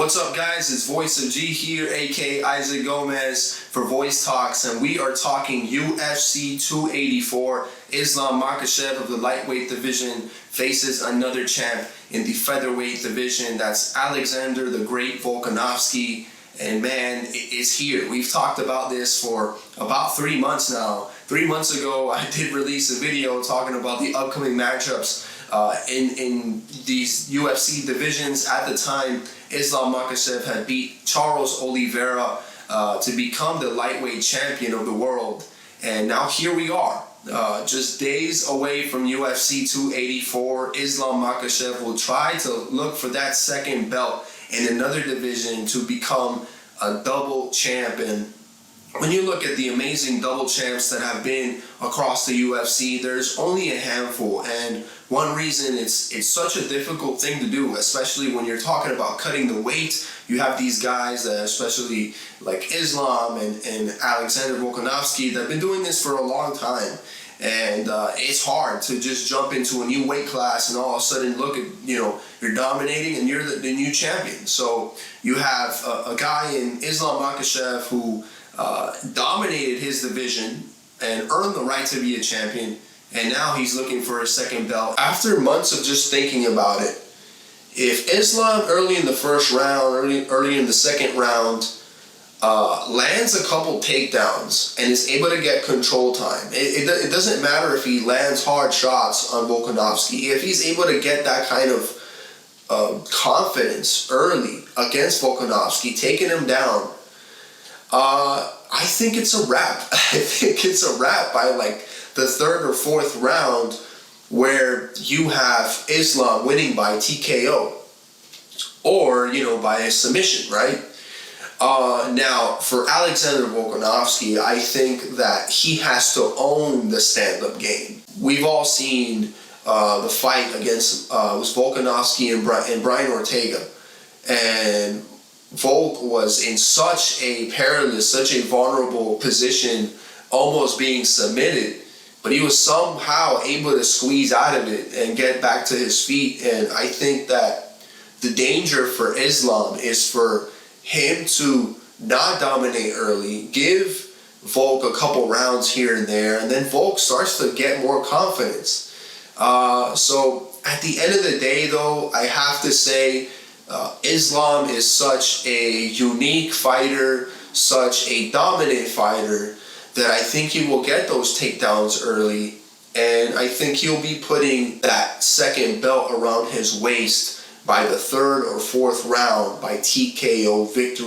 What's up, guys? It's Voice of G here, aka Isaac Gomez for Voice Talks, and we are talking UFC 284. Islam Makhachev of the lightweight division faces another champ in the featherweight division. That's Alexander the Great Volkanovski, and man, it's here. We've talked about this for about 3 months now. 3 months ago, I did release a video talking about the upcoming matchups in these UFC divisions. At the time, Islam Makhachev had beat Charles Oliveira to become the lightweight champion of the world. And now here we are, just days away from UFC 284. Islam Makhachev will try to look for that second belt in another division to become a double champ. And when you look at the amazing double champs that have been across the UFC, there's only a handful. And one reason it's such a difficult thing to do, especially when you're talking about cutting the weight. You have these guys, especially like Islam and Alexander Volkanovski, that have been doing this for a long time. And it's hard to just jump into a new weight class and all of a sudden look at, you're dominating and you're the new champion. So you have a guy in Islam Makhachev who dominated his division and earned the right to be a champion, and now he's looking for a second belt. After months of just thinking about it, if Islam early in the first round, early in the second round, lands a couple takedowns and is able to get control time, it doesn't matter if he lands hard shots on Volkanovski. If he's able to get that kind of confidence early against Volkanovski, taking him down, I think it's a wrap. I think it's a wrap by like the third or fourth round, where you have Islam winning by TKO or, by a submission, right? Now, for Alexander Volkanovski, I think that he has to own the stand-up game. We've all seen the fight against was Volkanovski and Brian Ortega, and Volk was in such a perilous, such a vulnerable position, almost being submitted, but he was somehow able to squeeze out of it and get back to his feet. And I think that the danger for Islam is for him to not dominate early, give Volk a couple rounds here and there, and then Volk starts to get more confidence. So at the end of the day, though, I have to say, Islam is such a unique fighter, such a dominant fighter, that I think he will get those takedowns early, and I think he'll be putting that second belt around his waist by the third or fourth round by TKO victory.